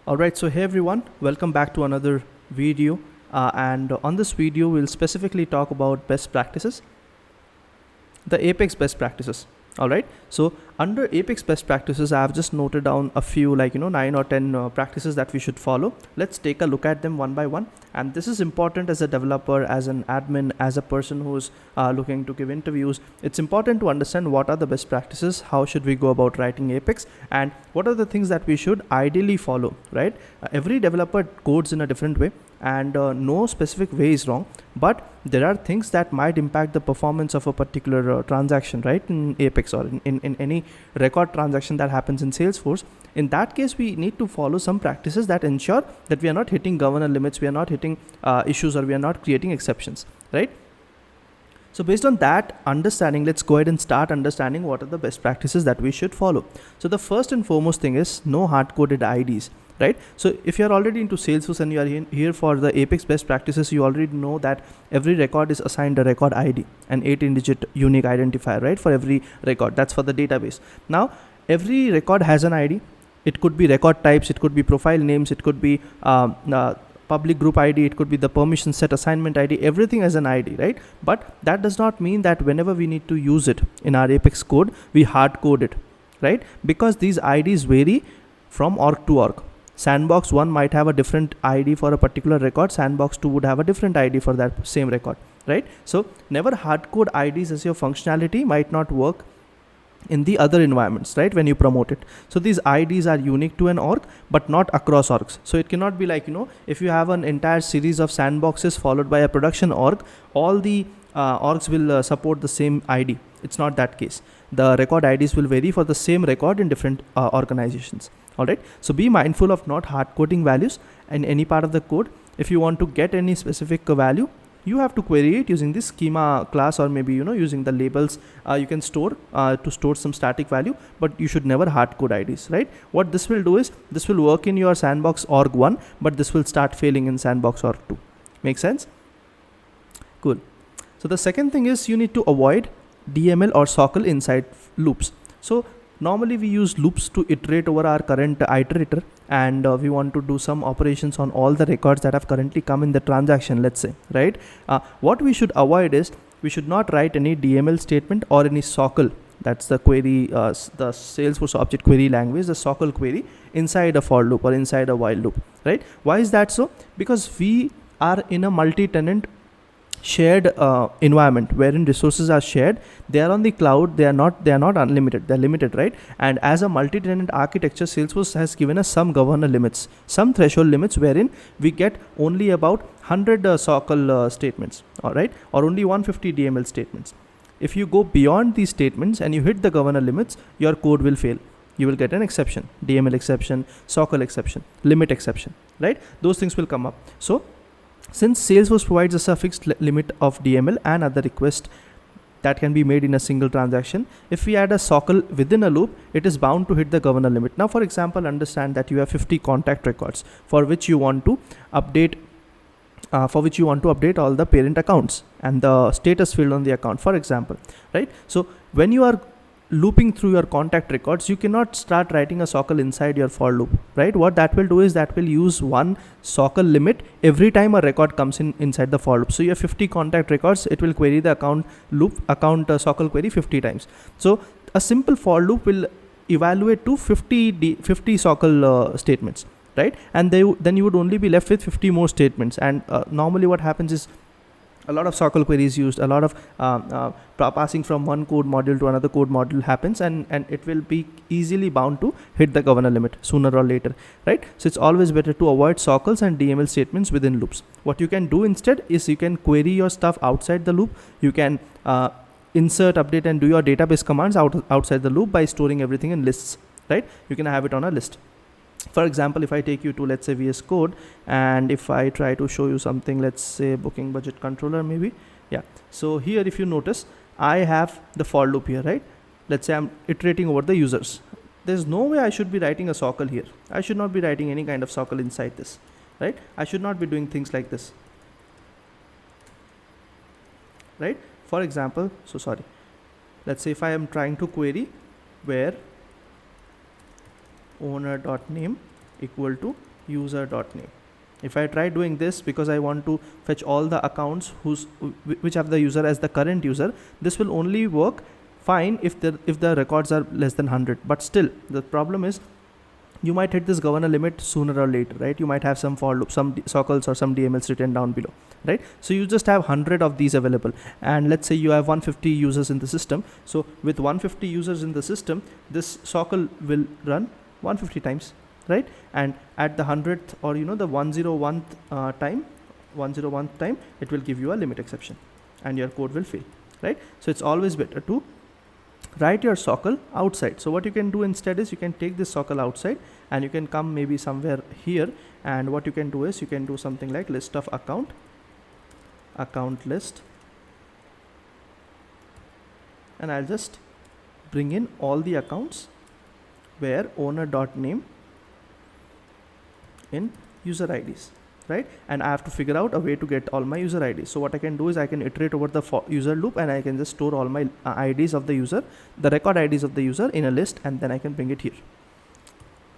Alright, so hey everyone, welcome back to another video. And on this video, we'll specifically talk about best practices, the Apex best practices. Alright, so under Apex best practices, I have just noted down a few 9 or 10 practices that we should follow. Let's take a look at them one by one. And this is important as a developer, as an admin, as a person who's looking to give interviews. It's important to understand what are the best practices, how should we go about writing Apex, and what are the things that we should ideally follow, right? Every developer codes in a different way, and no specific way is wrong, but there are things that might impact the performance of a particular transaction, right, in Apex or in any record transaction that happens in Salesforce. In that case, we need to follow some practices that ensure that we are not hitting governor limits, we are not hitting issues, or we are not creating exceptions, right? So based on that understanding, let's go ahead and start understanding what are the best practices that we should follow. So the first and foremost thing is no hard-coded IDs, right? So if you're already into Salesforce and you are here for the Apex best practices, you already know that every record is assigned a record ID, an 18-digit unique identifier, right? For every record, that's for the database. Now, every record has an ID. It could be record types, it could be profile names, it could be public group ID, it could be the permission set assignment ID, everything has an ID, right? But that does not mean that whenever we need to use it in our Apex code, we hard code it, right? Because these IDs vary from org to org. Sandbox 1 might have a different ID for a particular record, Sandbox 2 would have a different ID for that same record, right? So never hard code IDs as your functionality might not work in the other environments, right, when you promote it. So these IDs are unique to an org, but not across orgs. So it cannot be like, if you have an entire series of sandboxes followed by a production org, all the orgs will support the same ID. It's not that case. The record IDs will vary for the same record in different organizations. All right. So be mindful of not hard coding values in any part of the code. If you want to get any specific value, you have to query it using this schema class, or maybe using the labels you can store to store some static value, but you should never hard code IDs, right? What this will do is this will work in your sandbox org 1, but this will start failing in sandbox org 2. Make sense? Cool. So the second thing is you need to avoid DML or SOQL inside loops. So normally we use loops to iterate over our current iterator, and we want to do some operations on all the records that have currently come in the transaction, let's say, right? What we should avoid is we should not write any DML statement or any SOQL, that's the query, the Salesforce object query language, the SOQL query, inside a for loop or inside a while loop, right? Why is that so? Because we are in a multi-tenant shared environment wherein resources are shared. They are on the cloud, they are not unlimited, they're limited, right? And as a multi-tenant architecture, Salesforce has given us some governor limits, some threshold limits, wherein we get only about 100 SOQL statements, all right, or only 150 DML statements. If you go beyond these statements and you hit the governor limits, your code will fail. You will get an exception, DML exception, SOQL exception, limit exception, right? Those things will come up. So since Salesforce provides us a fixed limit of DML and other requests that can be made in a single transaction, if we add a SOQL within a loop, it is bound to hit the governor limit. Now, for example, understand that you have 50 contact records for which you want to update all the parent accounts and the status field on the account, for example, right? So when you are looping through your contact records, you cannot start writing a SOQL inside your for loop, right? What that will do is that will use one SOQL limit every time a record comes inside the for loop. So you have 50 contact records, it will query the account SOQL query 50 times. So a simple for loop will evaluate to 50 SOQL statements, right? And then you would only be left with 50 more statements. And normally what happens is a lot of SOQL queries used, a lot of passing from one code module to another code module happens, and it will be easily bound to hit the governor limit sooner or later, right? So it's always better to avoid SOQLs and DML statements within loops. What you can do instead is you can query your stuff outside the loop. You can insert, update, and do your database commands outside the loop by storing everything in lists, right? You can have it on a list. For example, if I take you to, let's say, VS Code, and if I try to show you something, let's say booking budget controller, maybe, yeah. So here, if you notice, I have the for loop here, right? Let's say I'm iterating over the users. There's no way I should be writing a SOQL here. I should not be writing any kind of SOQL inside this, right? I should not be doing things like this, right? For example, let's say if I am trying to query where owner.name equal to user.name. If I try doing this, because I want to fetch all the accounts which have the user as the current user, this will only work fine if the records are less than 100. But still, the problem is you might hit this governor limit sooner or later, right? You might have some for loop, some SOQLs or some DMLs written down below, right? So you just have 100 of these available, and let's say you have 150 users in the system. So with 150 users in the system, this SOQL will run 150 times, right? And at the 100th or the 101th time, it will give you a limit exception and your code will fail, right? So it's always better to write your SOQL outside. So what you can do instead is you can take this SOQL outside and you can come maybe somewhere here, and what you can do is you can do something like list of account list, and I'll just bring in all the accounts where owner.name in user IDs, right? And I have to figure out a way to get all my user IDs. So what I can do is I can iterate over the user loop, and I can just store all my IDs of the user, the record IDs of the user in a list, and then I can bring it here,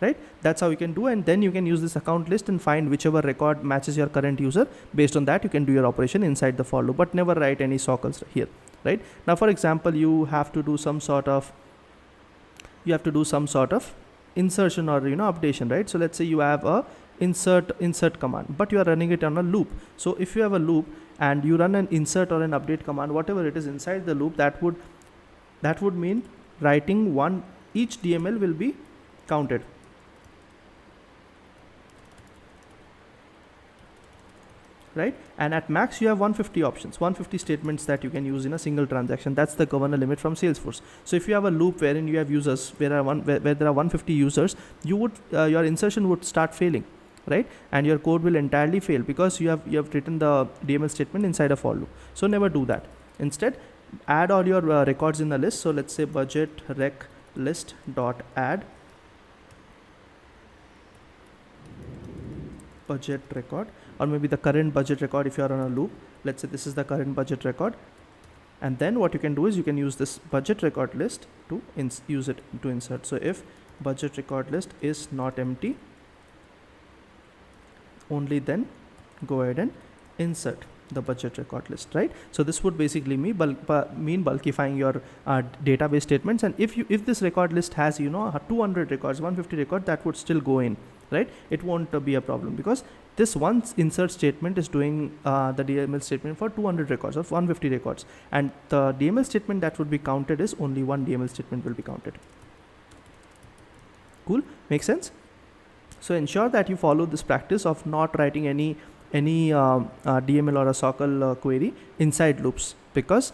right? That's how you can do. And then you can use this account list and find whichever record matches your current user. Based on that, you can do your operation inside the for loop, but never write any SOQLs here, right? Now, for example, you have to do some sort of insertion or updation, right? So let's say you have a insert command, but you are running it on a loop. So if you have a loop and you run an insert or an update command, whatever it is inside the loop, that would mean writing each DML will be counted, right? And at max you have 150 options, 150 statements that you can use in a single transaction. That's the governor limit from Salesforce. So if you have a loop wherein you have users where there are 150 users, your insertion would start failing, right? And your code will entirely fail because you have written the DML statement inside a for loop. So never do that. Instead, add all your records in the list. So let's say budget rec list dot add budget record, or maybe the current budget record if you are on a loop. Let's say this is the current budget record, and then what you can do is you can use this budget record list to use it to insert. So if budget record list is not empty, only then go ahead and insert the budget record list, right? So this would basically mean bulkifying your database statements. And if this record list has 200 records, 150 records, that would still go in, right? It won't be a problem because this one insert statement is doing the DML statement for 200 records or 150 records, and the DML statement that would be counted is only one DML statement will be counted. Cool, makes sense? So ensure that you follow this practice of not writing any DML or a SOQL query inside loops, because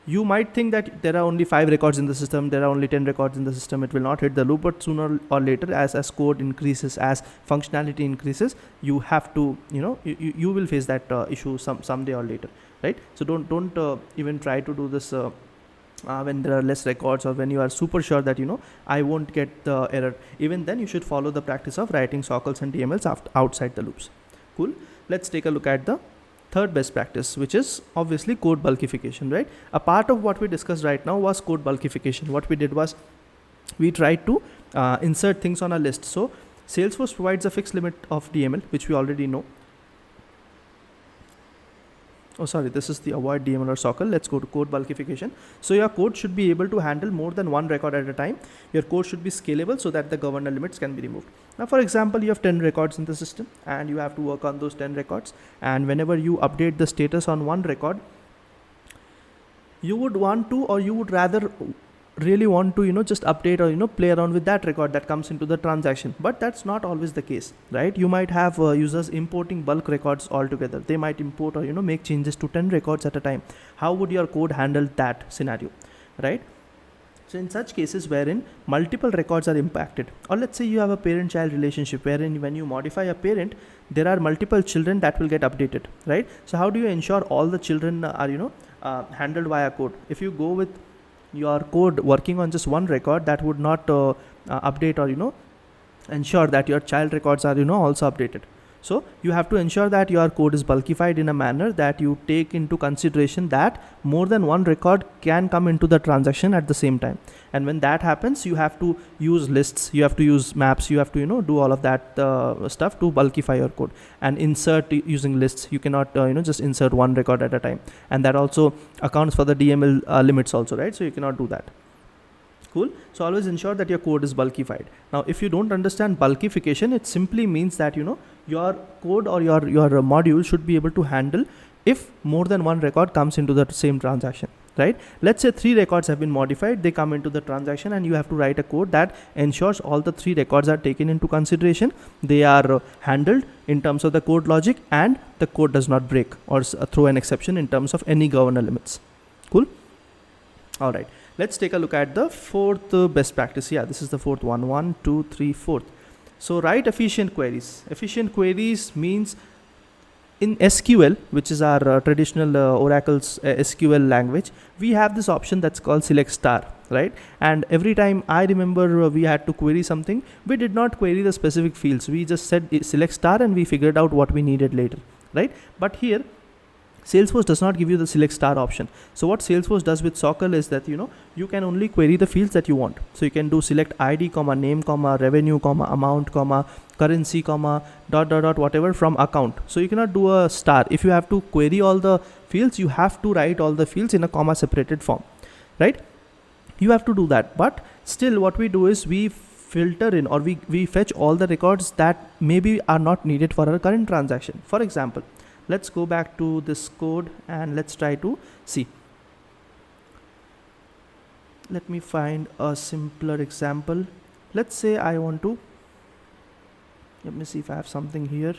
you might think that there are only 5 records in the system, there are only 10 records in the system, it will not hit the loop. But sooner or later, as code increases, as functionality increases, you have to, you will face that issue someday or later, right? So don't even try to do this when there are less records, or when you are super sure that I won't get the error. Even then, you should follow the practice of writing SOQLs and DMLs outside the loops. Cool. Let's take a look at the third best practice, which is obviously code bulkification, right? A part of what we discussed right now was code bulkification. What we did was we tried to insert things on a list. So Salesforce provides a fixed limit of DML, which we already know. Oh, sorry, this is the avoid DML or SOQL. Let's go to code bulkification. So your code should be able to handle more than one record at a time. Your code should be scalable so that the governor limits can be removed. Now, for example, you have 10 records in the system and you have to work on those 10 records. And whenever you update the status on one record, you would want to, or you would rather really want to just update or play around with that record that comes into the transaction. But that's not always the case, right? You might have users importing bulk records altogether. They might import or make changes to 10 records at a time. How would your code handle that scenario, right? So in such cases wherein multiple records are impacted, or let's say you have a parent-child relationship wherein when you modify a parent, there are multiple children that will get updated, right? So how do you ensure all the children are handled via code? If you go with your code working on just one record, that would not update or ensure that your child records are also updated. So you have to ensure that your code is bulkified in a manner that you take into consideration that more than one record can come into the transaction at the same time. And when that happens, you have to use lists, you have to use maps, you have to do all of that stuff to bulkify your code and insert using lists. You cannot just insert one record at a time, and that also accounts for the DML limits also, right? So you cannot do that. Cool. So always ensure that your code is bulkified. Now, if you don't understand bulkification, it simply means that your code or your module should be able to handle if more than one record comes into the same transaction, right? Let's say 3 records have been modified, they come into the transaction, and you have to write a code that ensures all the 3 records are taken into consideration. They are handled in terms of the code logic, and the code does not break or throw an exception in terms of any governor limits. Cool. All right. Let's take a look at the 4th best practice. Yeah, this is the 4th one. 1, 2, 3, 4th. So write efficient queries. Efficient queries means in SQL, which is our traditional Oracle's SQL language, we have this option that's called select star, right? And every time I remember we had to query something, we did not query the specific fields. We just said select star and we figured out what we needed later, right? But here, Salesforce does not give you the select star option. So what Salesforce does with SOQL is that you can only query the fields that you want. So you can do select ID, name, revenue, amount, currency, dot whatever from account. So you cannot do a star. If you have to query all the fields, you have to write all the fields in a comma separated form, right? You have to do that. But still, what we do is we filter in, or we fetch all the records that maybe are not needed for our current transaction. For example, let's go back to this code and let's try to see. Let me find a simpler example. Let's say I want to, let me see if I have something here.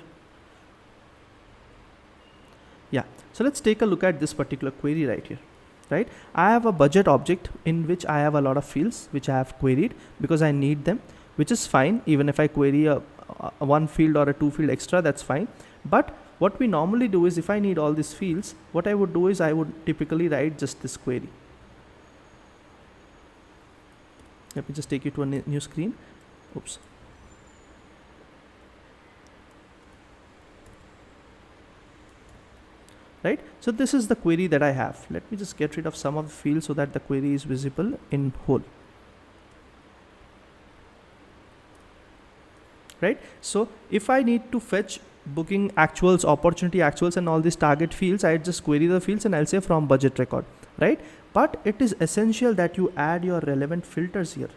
Yeah, so let's take a look at this particular query right here, right? I have a budget object in which I have a lot of fields which I have queried because I need them, which is fine. Even if I query a 1 field or a 2 field extra, that's fine. But what we normally do is, if I need all these fields, what I would do is I would typically write just this query. Let me just take you to a new screen. Oops. Right? So this is the query that I have. Let me just get rid of some of the fields so that the query is visible in whole. Right? So if I need to fetch booking actuals, opportunity actuals, and all these target fields, I just query the fields and I'll say from budget record, right? But it is essential that you add your relevant filters here.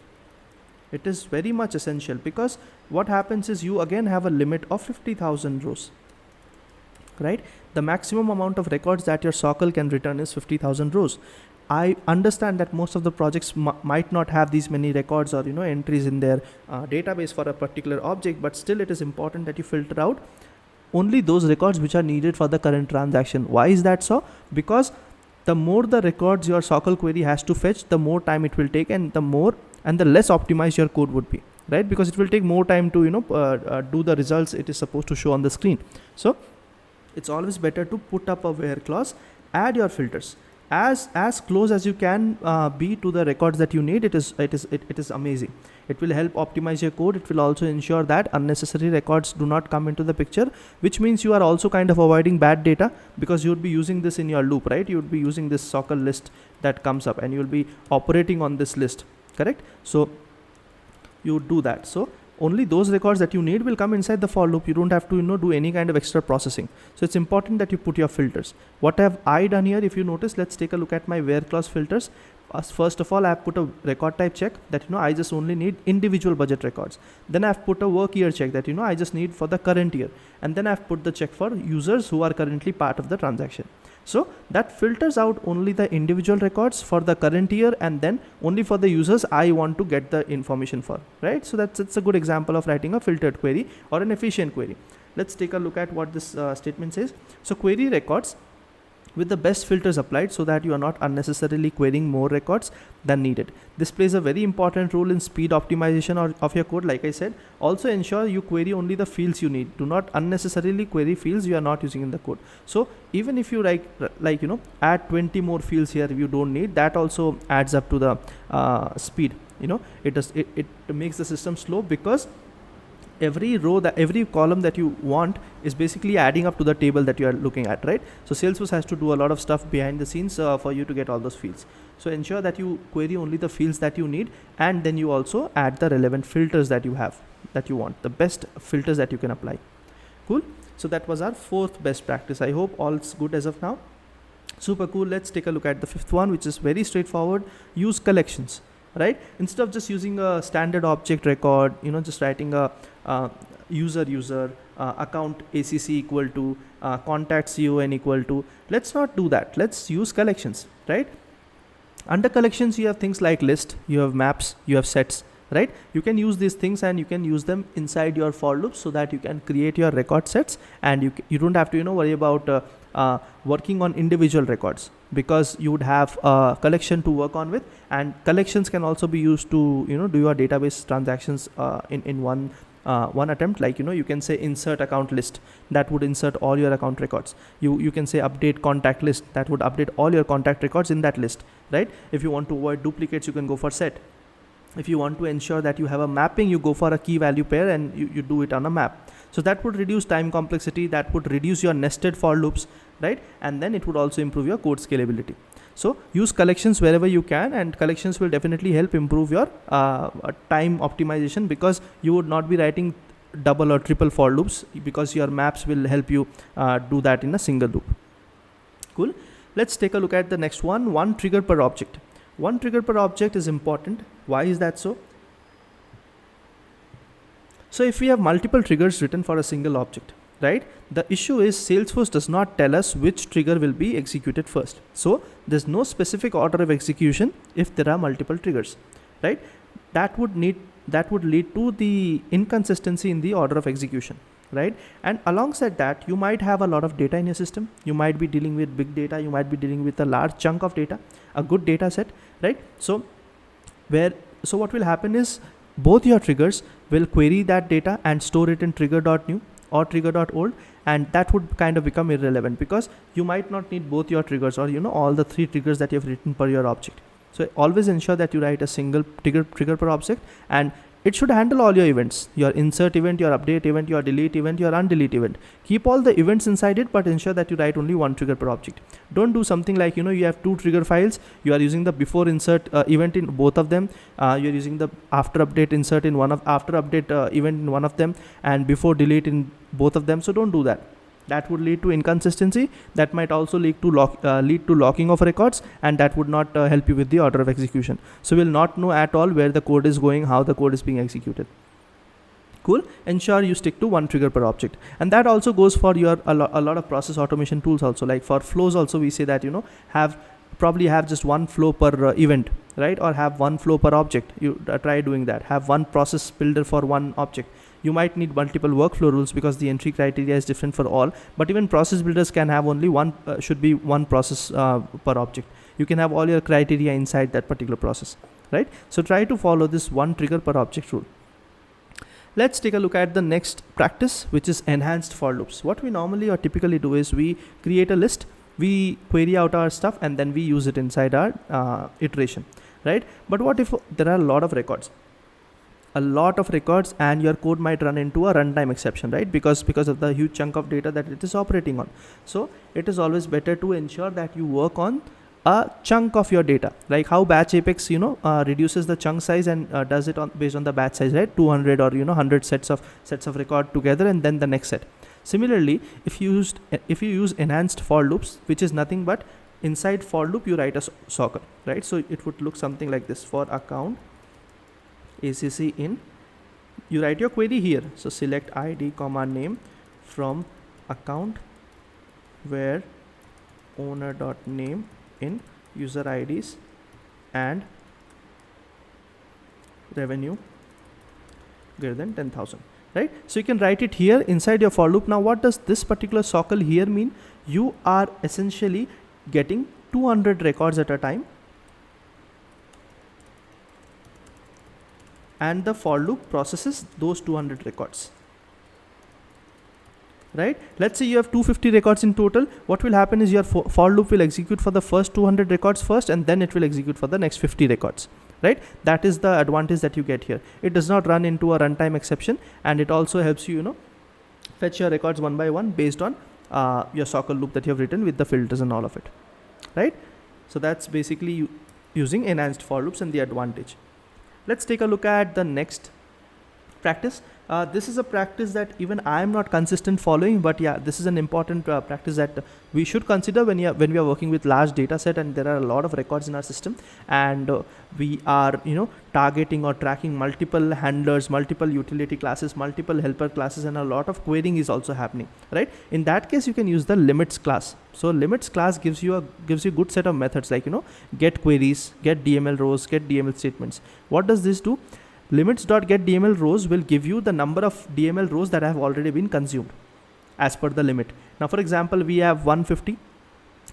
It is very much essential, because what happens is you again have a limit of 50,000 rows, right? The maximum amount of records that your SOQL can return is 50,000 rows. I understand that most of the projects might not have these many records or entries in their database for a particular object, but still it is important that you filter out only those records which are needed for the current transaction. Why is that so? Because the more the records your SOQL query has to fetch, the more time it will take, and the less optimized your code would be, right? Because it will take more time to do the results it is supposed to show on the screen. So it's always better to put up a where clause, add your filters as close as you can be to the records that you need. It is amazing. It will help optimize your code. It will also ensure that unnecessary records do not come into the picture, which means you are also kind of avoiding bad data, because you would be using this in your loop, right? You would be using this SOQL list that comes up and you will be operating on this list, correct? So you would do that. So only those records that you need will come inside the for loop. You don't have to do any kind of extra processing. So it's important that you put your filters. What have I done here? If you notice, let's take a look at my where clause filters. First of all, I have put a record type check that I just only need individual budget records. Then I've put a work year check that I just need for the current year, and then I've put the check for users who are currently part of the transaction. So that filters out only the individual records for the current year, and then only for the users I want to get the information for, right? So that's a good example of writing a filtered query or an efficient query. Let's take a look at what this statement says. So query records with the best filters applied, so that you are not unnecessarily querying more records than needed. This plays a very important role in speed optimization of your code. Like I said, also ensure you query only the fields you need. Do not unnecessarily query fields you are not using in the code. So even if you add 20 more fields here you don't need, that also adds up to the speed. It makes the system slow, because every row, that every column that you want is basically adding up to the table that you are looking at, right? So Salesforce has to do a lot of stuff behind the scenes for you to get all those fields. So ensure that you query only the fields that you need, and then you also add the relevant filters that you have, that you want, the best filters that you can apply. Cool. So that was our 4th best practice. I hope all's good as of now. Super cool. Let's take a look at the 5th one, which is very straightforward. Use collections, right? Instead of just using a standard object record, just writing a user account ACC equal to contacts CON equal to, let's not do that. Let's use collections, right? Under collections, you have things like list, you have maps, you have sets, right? You can use these things and you can use them inside your for loops so that you can create your record sets, and you don't have to worry about working on individual records, because you would have a collection to work on with, and collections can also be used to do your database transactions in one attempt. Like you can say insert account list, that would insert all your account records. You can say update contact list, that would update all your contact records in that list, right? If you want to avoid duplicates, you can go for set. If you want to ensure that you have a mapping, you go for a key value pair and you do it on a map. So that would reduce time complexity, that would reduce your nested for loops, right? And then it would also improve your code scalability. So use collections wherever you can, and collections will definitely help improve your time optimization, because you would not be writing double or triple for loops, because your maps will help you do that in a single loop. Cool. Let's take a look at the next one. One trigger per object. One trigger per object is important. Why is that so? So if we have multiple triggers written for a single object, right, the issue is Salesforce does not tell us which trigger will be executed first. So there's no specific order of execution if there are multiple triggers, right? That would lead to the inconsistency in the order of execution, right? And alongside that, you might have a lot of data in your system. You might be dealing with big data. You might be dealing with a large chunk of data, a good data set, right? So what will happen is both your triggers will query that data and store it in trigger.new or trigger.old, and that would kind of become irrelevant, because you might not need both your triggers or all the 3 triggers that you have written per your object. So always ensure that you write a single trigger per object, and it should handle all your events, your insert event, your update event, your delete event, your undelete event. Keep all the events inside it, but ensure that you write only one trigger per object. Don't do something like, you have 2 trigger files. You are using the before insert event in both of them. You're using the after update insert in after update event in one of them, and before delete in both of them. So don't do that. That would lead to inconsistency. That might also lead to locking of records, and that would not help you with the order of execution. So we'll not know at all where the code is going, how the code is being executed. Cool. Ensure you stick to one trigger per object, and that also goes for your a lot of process automation tools also. Like for flows also, we say that probably have just one flow per event, right? Or have one flow per object. You try doing that. Have one process builder for one object. You might need multiple workflow rules because the entry criteria is different for all, but even process builders can have only one, should be one process per object. You can have all your criteria inside that particular process, right? So try to follow this one trigger per object rule. Let's take a look at the next practice, which is enhanced for loops. What we normally or typically do is we create a list, we query out our stuff, and then we use it inside our iteration, right? But what if there are a lot of records? And your code might run into a runtime exception, right? Because of the huge chunk of data that it is operating on. So it is always better to ensure that you work on a chunk of your data, like how batch Apex reduces the chunk size and does it based on the batch size, right? 200 or 100 sets of record together, and then the next set. Similarly, if you use enhanced for loops, which is nothing but inside for loop you write a SOQL, right? So it would look something like this: for account ACC in, you write your query here. So select ID comma name from account where owner.name in user IDs and revenue greater than 10,000, right? So you can write it here inside your for loop. Now what does this particular SOQL here mean? You are essentially getting 200 records at a time, and the for loop processes those 200 records, right? Let's say you have 250 records in total. What will happen is your for loop will execute for the first 200 records first, and then it will execute for the next 50 records, right? That is the advantage that you get here. It does not run into a runtime exception, and it also helps you, fetch your records one by one based on your SOQL loop that you have written with the filters and all of it, right? So that's basically using enhanced for loops and the advantage. Let's take a look at the next practice. This is a practice that even I am not consistent following, but yeah, this is an important practice that we should consider when we are working with large data set and there are a lot of records in our system, and we are targeting or tracking multiple handlers, multiple utility classes, multiple helper classes, and a lot of querying is also happening, right? In that case, you can use the limits class. So limits class gives you a good set of methods like get queries, get DML rows, get DML statements. What does this do? Limits.getDML rows will give you the number of DML rows that have already been consumed as per the limit. Now, for example, we have 150,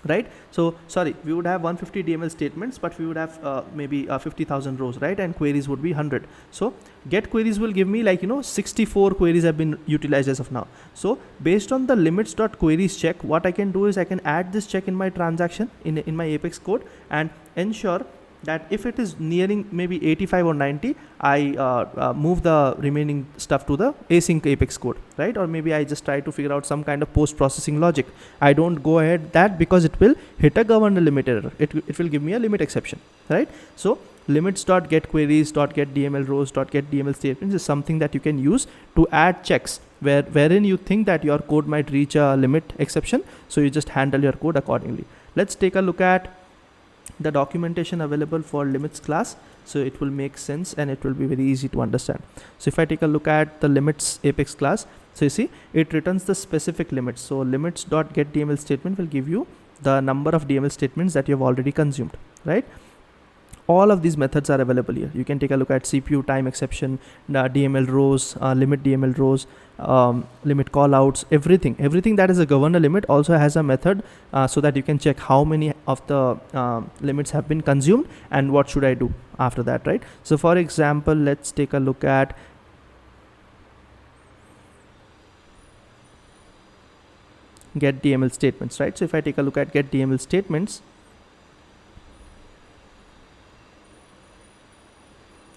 right? So sorry, we would have 150 DML statements, but we would have maybe 50,000 rows, right? And queries would be 100. So get queries will give me 64 queries have been utilized as of now. So based on the limits.queries check, what I can do is I can add this check in my transaction in my Apex code and ensure that if it is nearing maybe 85 or 90, I move the remaining stuff to the async Apex code, right? Or maybe I just try to figure out some kind of post-processing logic. I don't go ahead that because it will hit a governor limit error. It will give me a limit exception, right? So limits.getQueries.getDML rows.getDML statements is something that you can use to add checks wherein you think that your code might reach a limit exception. So you just handle your code accordingly. Let's take a look at the documentation available for limits class, so it will make sense and it will be very easy to understand. So if I take a look at the limits Apex class, so you see it returns the specific limits. So limits.getDML statement will give you the number of DML statements that you have already consumed, right? All of these methods are available here. You can take a look at CPU time exception, DML rows, limit DML rows, limit callouts, everything that is a governor limit also has a method so that you can check how many of the limits have been consumed and what should I do after that, right? So for example, let's take a look at get DML statements, right? So if I take a look at get DML statements,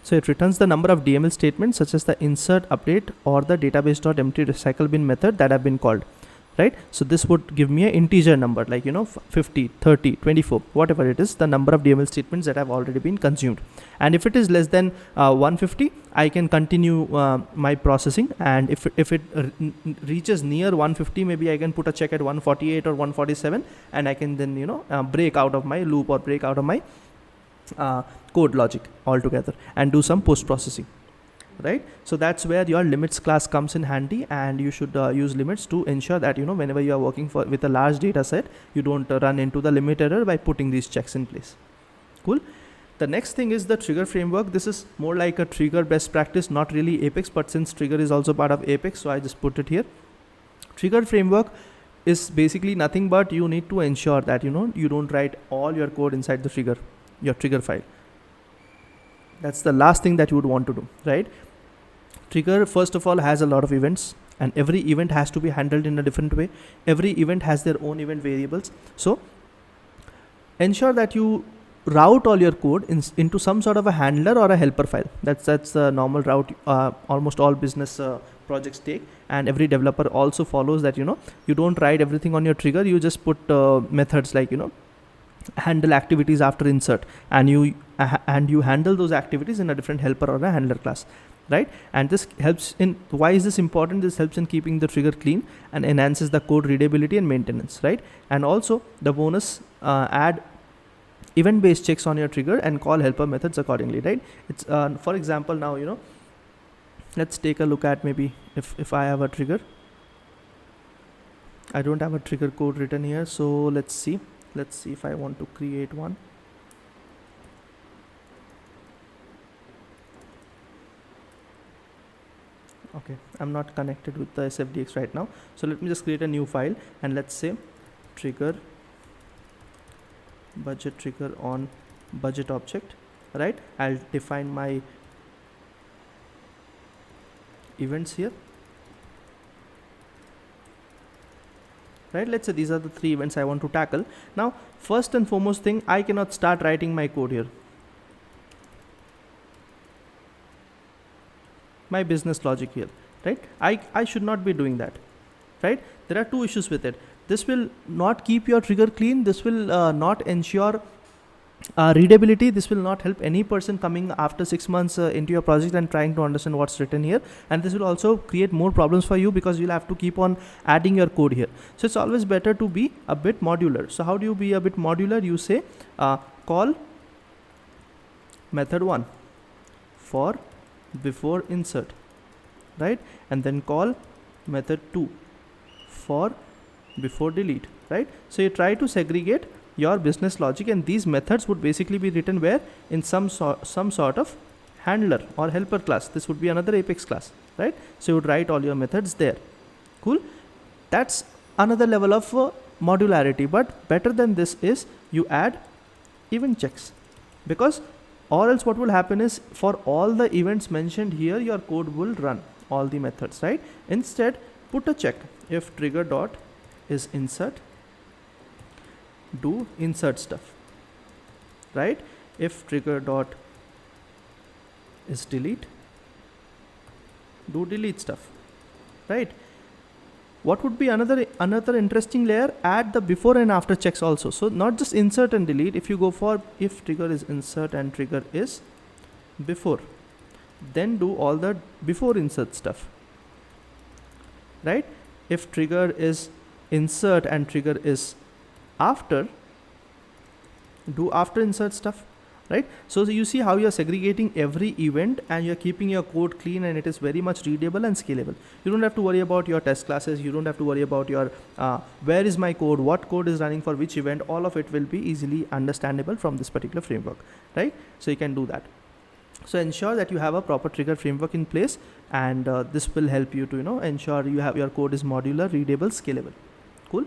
so it returns the number of DML statements such as the insert, update, or the database.empty recycle bin method that have been called, right? So this would give me an integer number like 50, 30, 24, whatever it is, the number of DML statements that have already been consumed. And if it is less than 150, I can continue my processing, and if it reaches near 150, maybe I can put a check at 148 or 147, and I can then break out of my loop or break out of my code logic altogether and do some post-processing, right? So that's where your limits class comes in handy, and you should use limits to ensure that whenever you are working with a large data set, you don't run into the limit error by putting these checks in place. Cool. The next thing is the trigger framework. This is more like a trigger best practice, not really Apex, but since trigger is also part of Apex, so I just put it here. Trigger framework is basically nothing but you need to ensure that you don't write all your code inside the your trigger file. That's the last thing that you would want to do, right? Trigger, first of all, has a lot of events, and every event has to be handled in a different way. Every event has their own event variables. So ensure that you route all your code into some sort of a handler or a helper file. That's the normal route almost all business projects take, and every developer also follows that. You don't write everything on your trigger. You just put methods like handle activities after insert, and you handle those activities in a different helper or a handler class, right? And this helps in, why is this important? This helps in keeping the trigger clean and enhances the code readability and maintenance, right? And also the bonus, add event based checks on your trigger and call helper methods accordingly, right? It's for example, now let's take a look at, maybe if I have a trigger. I don't have a trigger code written here, so let's see if I want to create one. Okay, I'm not connected with the SFDX right now, so let me just create a new file, and let's say trigger budget trigger on budget object, right? I'll define my events here, right? Let's say these are the 3 events I want to tackle. Now, first and foremost thing, I cannot start writing my code here. my business logic here, right? I should not be doing that, right? There are two issues with it. This will not keep your trigger clean. This will not ensure readability. This will not help any person coming after 6 months into your project and trying to understand what's written here. And this will also create more problems for you because you'll have to keep on adding your code here. So it's always better to be a bit modular. So how do you be a bit modular? You say call method 1 for before insert, right? And then call method 2 for before delete, right? So you try to segregate your business logic, and these methods would basically be written where? In some sort of handler or helper class. This would be another Apex class, right? So you would write all your methods there. Cool. That's another level of modularity, but better than this is you add event checks, because or else what will happen is for all the events mentioned here, your code will run all the methods, right? Instead, put a check. If trigger dot is insert, do insert stuff, right? If trigger dot is delete, do delete stuff, right? What would be another interesting layer? Add the before and after checks also. So not just insert and delete. If you go for if trigger is insert and trigger is before, then do all the before insert stuff, right? If trigger is insert and trigger is after, do after insert stuff, right? So you see how you're segregating every event and you're keeping your code clean, and it is very much readable and scalable. You don't have to worry about your test classes. You don't have to worry about your where is my code, what code is running for which event. All of it will be easily understandable from this particular framework, right? So you can do that. So ensure that you have a proper trigger framework in place, and this will help you to ensure you have your code is modular, readable, scalable. Cool.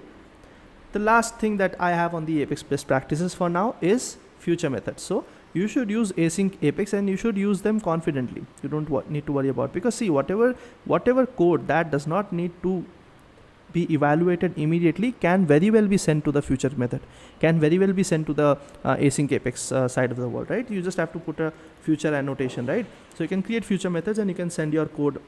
The last thing that I have on the Apex best practices for now is future methods. So you should use async Apex, and you should use them confidently. You don't need to worry about, because see, whatever code that does not need to be evaluated immediately can very well be sent to the future method, can very well be sent to the async Apex side of the world, right? You just have to put a future annotation, right? So you can create future methods and you can send your code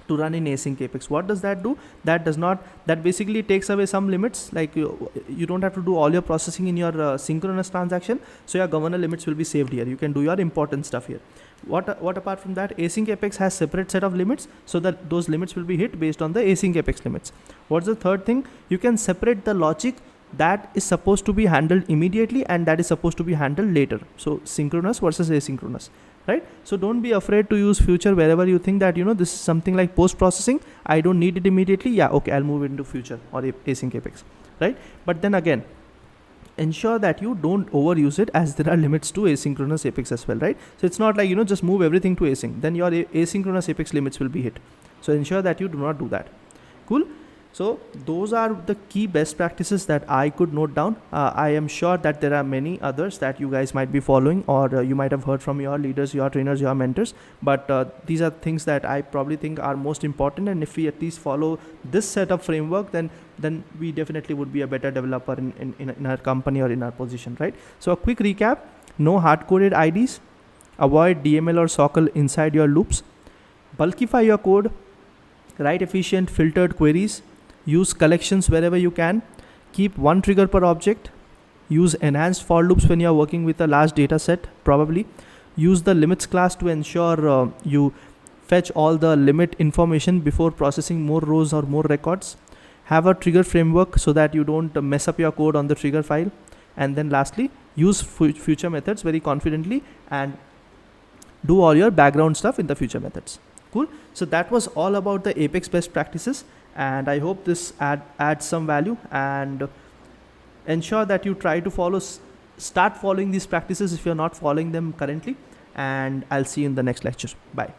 to run in async Apex. What does that do? That basically takes away some limits. Like you don't have to do all your processing in your synchronous transaction. So your governor limits will be saved here. You can do your important stuff here. What apart from that, async Apex has separate set of limits, so that those limits will be hit based on the async Apex limits. What's the third thing? You can separate the logic that is supposed to be handled immediately and that is supposed to be handled later. So synchronous versus asynchronous, right? So don't be afraid to use future wherever you think that this is something like post processing, I don't need it immediately. Yeah, okay, I'll move it into future or async Apex, right? But then again, ensure that you don't overuse it, as there are limits to asynchronous Apex as well, right? So it's not like just move everything to async, then your asynchronous Apex limits will be hit. So ensure that you do not do that. Cool. So those are the key best practices that I could note down. I am sure that there are many others that you guys might be following, or you might have heard from your leaders, your trainers, your mentors. But these are things that I probably think are most important. And if we at least follow this set of framework, then we definitely would be a better developer in our company or in our position, right? So a quick recap: no hard-coded IDs, avoid DML or SOQL inside your loops, bulkify your code, write efficient filtered queries, use collections wherever you can, keep one trigger per object, use enhanced for loops when you are working with a large data set, probably use the limits class to ensure you fetch all the limit information before processing more rows or more records, have a trigger framework so that you don't mess up your code on the trigger file, and then lastly, use future methods very confidently and do all your background stuff in the future methods. Cool. So that was all about the Apex best practices, and I hope this adds some value, and ensure that you try to start following these practices if you're not following them currently, and I'll see you in the next lecture. Bye.